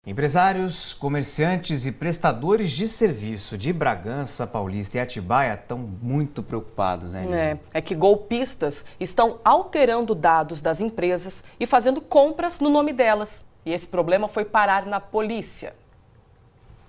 Empresários, comerciantes e prestadores de serviço de Bragança Paulista e Atibaia estão muito preocupados, né, Lígia? É que golpistas estão alterando dados das empresas e fazendo compras no nome delas. E esse problema foi parar na polícia.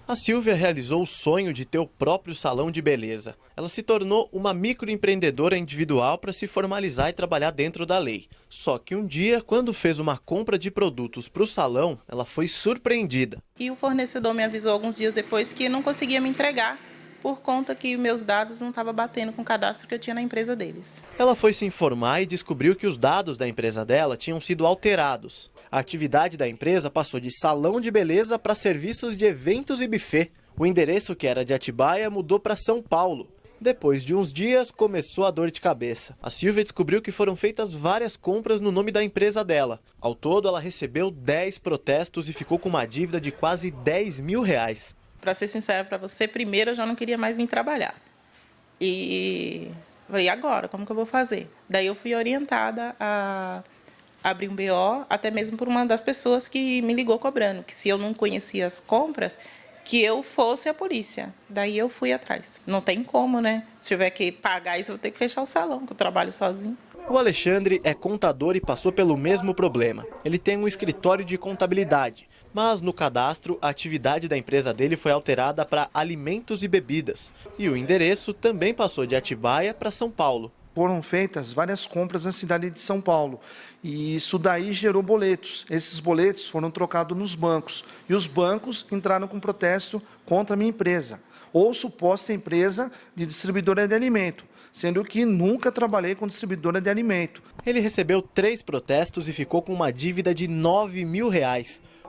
A Silvia realizou o sonho de ter o próprio salão de beleza. Ela se tornou uma microempreendedora individual para se formalizar e trabalhar dentro da lei. Só que um dia, quando fez uma compra de produtos para o salão, ela foi surpreendida. E o fornecedor me avisou alguns dias depois que não conseguia me entregar por conta que meus dados não estavam batendo com o cadastro que eu tinha na empresa deles. Ela foi se informar e descobriu que os dados da empresa dela tinham sido alterados. A atividade da empresa passou de salão de beleza para serviços de eventos e buffet. O endereço, que era de Atibaia, mudou para São Paulo. Depois de uns dias, começou a dor de cabeça. A Silvia descobriu que foram feitas várias compras no nome da empresa dela. Ao todo, ela recebeu 10 protestos e ficou com uma dívida de quase R$10 mil. Para ser sincera para você, primeiro eu já não queria mais vir trabalhar. E falei, agora, como que eu vou fazer? Daí eu fui orientada a abrir um BO, até mesmo por uma das pessoas que me ligou cobrando, que se eu não conhecia as compras, que eu fosse a polícia. Daí eu fui atrás. Não tem como, né? Se tiver que pagar isso, eu vou ter que fechar o salão, que eu trabalho sozinho. O Alexandre é contador e passou pelo mesmo problema. Ele tem um escritório de contabilidade, mas no cadastro a atividade da empresa dele foi alterada para alimentos e bebidas. E o endereço também passou de Atibaia para São Paulo. Foram feitas várias compras na cidade de São Paulo e isso daí gerou boletos. Esses boletos foram trocados nos bancos e os bancos entraram com protesto contra a minha empresa ou suposta empresa de distribuidora de alimento, sendo que nunca trabalhei com distribuidora de alimento. Ele recebeu 3 protestos e ficou com uma dívida de R$9 mil.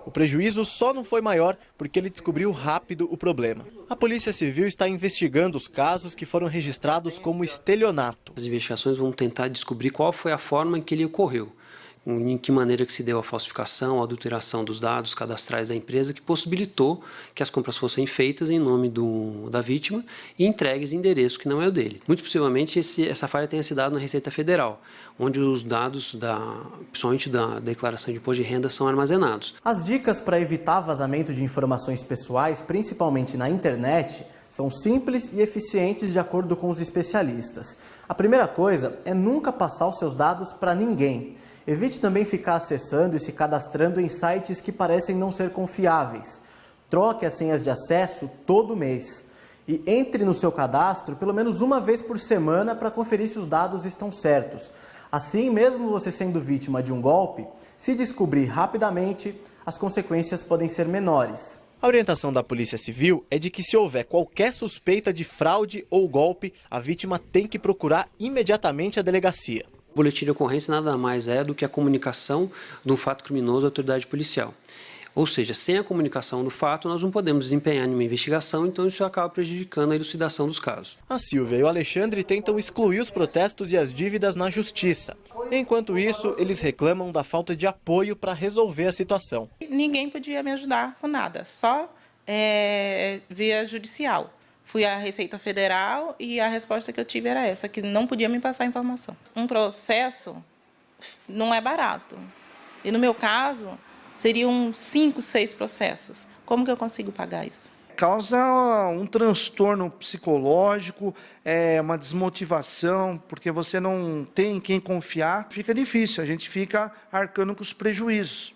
O prejuízo só não foi maior porque ele descobriu rápido o problema. A Polícia Civil está investigando os casos que foram registrados como estelionato. As investigações vão tentar descobrir qual foi a forma em que ele ocorreu, em que maneira que se deu a falsificação, a adulteração dos dados cadastrais da empresa, que possibilitou que as compras fossem feitas em nome da vítima e entregues em endereço que não é o dele. Muito possivelmente essa falha tenha se dado na Receita Federal, onde os dados, principalmente da declaração de imposto de renda, são armazenados. As dicas para evitar vazamento de informações pessoais, principalmente na internet, são simples e eficientes de acordo com os especialistas. A primeira coisa é nunca passar os seus dados para ninguém. Evite também ficar acessando e se cadastrando em sites que parecem não ser confiáveis. Troque as senhas de acesso todo mês. E entre no seu cadastro pelo menos uma vez por semana para conferir se os dados estão certos. Assim, mesmo você sendo vítima de um golpe, se descobrir rapidamente, as consequências podem ser menores. A orientação da Polícia Civil é de que se houver qualquer suspeita de fraude ou golpe, a vítima tem que procurar imediatamente a delegacia. O boletim de ocorrência nada mais é do que a comunicação de um fato criminoso à autoridade policial. Ou seja, sem a comunicação do fato, nós não podemos desempenhar nenhuma investigação, então isso acaba prejudicando a elucidação dos casos. A Silvia e o Alexandre tentam excluir os protestos e as dívidas na justiça. Enquanto isso, eles reclamam da falta de apoio para resolver a situação. Ninguém podia me ajudar com nada, só via judicial. Fui à Receita Federal e a resposta que eu tive era essa, que não podia me passar informação. Um processo não é barato. E no meu caso, seriam 5, 6 processos. Como que eu consigo pagar isso? Causa um transtorno psicológico, uma desmotivação, porque você não tem em quem confiar. Fica difícil, a gente fica arcando com os prejuízos.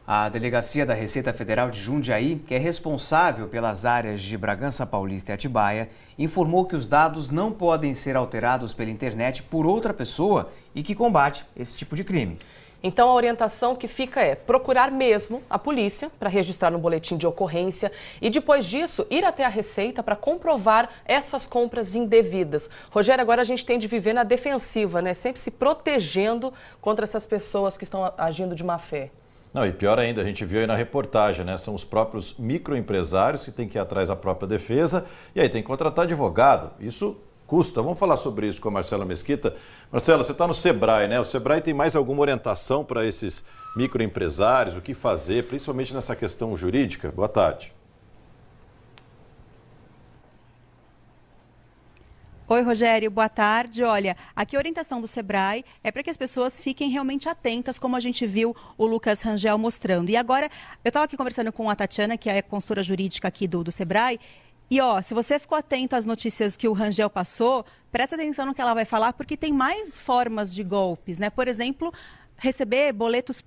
A Delegacia da Receita Federal de Jundiaí, que é responsável pelas áreas de Bragança Paulista e Atibaia, informou que os dados não podem ser alterados pela internet por outra pessoa e que combate esse tipo de crime. Então, a orientação que fica é procurar mesmo a polícia para registrar no boletim de ocorrência e, depois disso, ir até a Receita para comprovar essas compras indevidas. Rogério, agora a gente tem de viver na defensiva, né? Sempre se protegendo contra essas pessoas que estão agindo de má fé. Não, e pior ainda, a gente viu aí na reportagem, né? São os próprios microempresários que têm que ir atrás da própria defesa e aí tem que contratar advogado. Isso custa. Vamos falar sobre isso com a Marcela Mesquita. Marcela, você está no Sebrae, né? O Sebrae tem mais alguma orientação para esses microempresários? O que fazer, principalmente nessa questão jurídica? Boa tarde. Oi, Rogério, boa tarde. Olha, aqui a orientação do Sebrae é para que as pessoas fiquem realmente atentas, como a gente viu o Lucas Rangel mostrando. E agora, eu estava aqui conversando com a Tatiana, que é consultora jurídica aqui do Sebrae, e se você ficou atento às notícias que o Rangel passou, presta atenção no que ela vai falar, porque tem mais formas de golpes, né? Por exemplo, receber boletos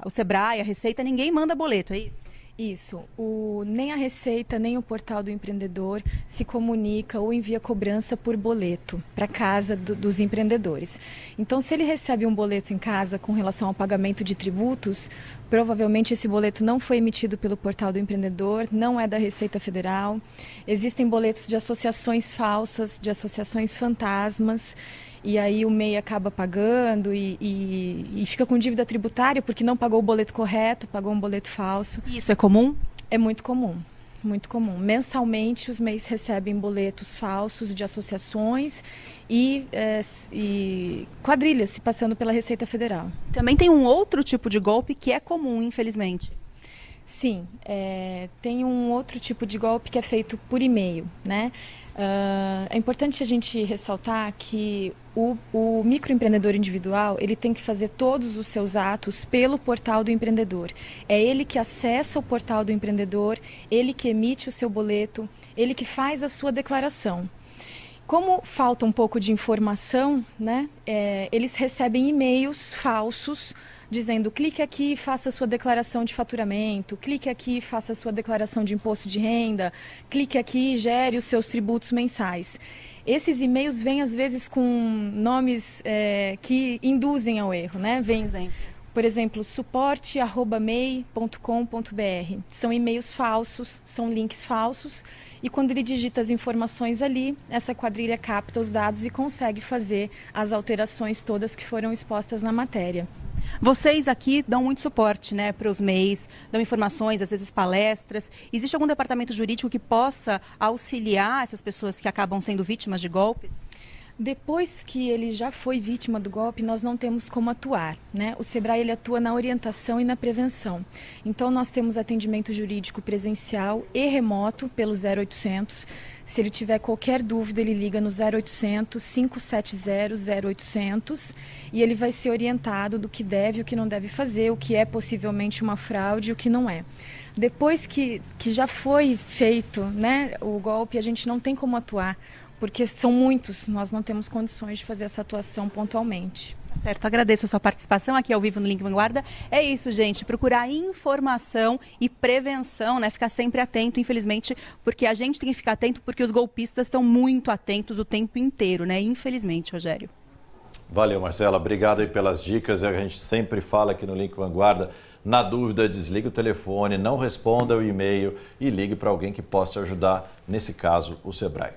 o Sebrae, a Receita, ninguém manda boleto, é isso? Isso. Nem a Receita, nem o Portal do Empreendedor se comunica ou envia cobrança por boleto para casa dos empreendedores. Então, se ele recebe um boleto em casa com relação ao pagamento de tributos, provavelmente esse boleto não foi emitido pelo Portal do Empreendedor, não é da Receita Federal. Existem boletos de associações falsas, de associações fantasmas. E aí o MEI acaba pagando e fica com dívida tributária porque não pagou o boleto correto, pagou um boleto falso. Isso é comum? É muito comum, muito comum. Mensalmente os MEIs recebem boletos falsos de associações e quadrilhas se passando pela Receita Federal. Também tem um outro tipo de golpe que é comum, infelizmente. Sim, tem um outro tipo de golpe que é feito por e-mail, né? É importante a gente ressaltar que o microempreendedor individual, ele tem que fazer todos os seus atos pelo Portal do Empreendedor. É ele que acessa o Portal do Empreendedor, ele que emite o seu boleto, ele que faz a sua declaração. Como falta um pouco de informação, né, eles recebem e-mails falsos dizendo: clique aqui e faça a sua declaração de faturamento, clique aqui e faça a sua declaração de imposto de renda, clique aqui e gere os seus tributos mensais. Esses e-mails vêm às vezes com nomes que induzem ao erro, né? Por exemplo, suporte@mei.com.br. São e-mails falsos, são links falsos, e quando ele digita as informações ali, essa quadrilha capta os dados e consegue fazer as alterações todas que foram expostas na matéria. Vocês aqui dão muito suporte, né, para os MEIs, dão informações, às vezes palestras. Existe algum departamento jurídico que possa auxiliar essas pessoas que acabam sendo vítimas de golpes? Depois que ele já foi vítima do golpe, nós não temos como atuar, né? O Sebrae, ele atua na orientação e na prevenção. Então, nós temos atendimento jurídico presencial e remoto pelo 0800. Se ele tiver qualquer dúvida, ele liga no 0800 570 0800 e ele vai ser orientado do que deve e o que não deve fazer, o que é possivelmente uma fraude e o que não é. Depois que já foi feito, né, o golpe, a gente não tem como atuar, porque são muitos, nós não temos condições de fazer essa atuação pontualmente. Certo, agradeço a sua participação aqui ao vivo no Link Vanguarda. É isso, gente, procurar informação e prevenção, né? Ficar sempre atento, infelizmente, porque a gente tem que ficar atento porque os golpistas estão muito atentos o tempo inteiro, né? Infelizmente, Rogério. Valeu, Marcela. Obrigado aí pelas dicas. A gente sempre fala aqui no Link Vanguarda. Na dúvida, desligue o telefone, não responda o e-mail e ligue para alguém que possa te ajudar, nesse caso, o Sebrae.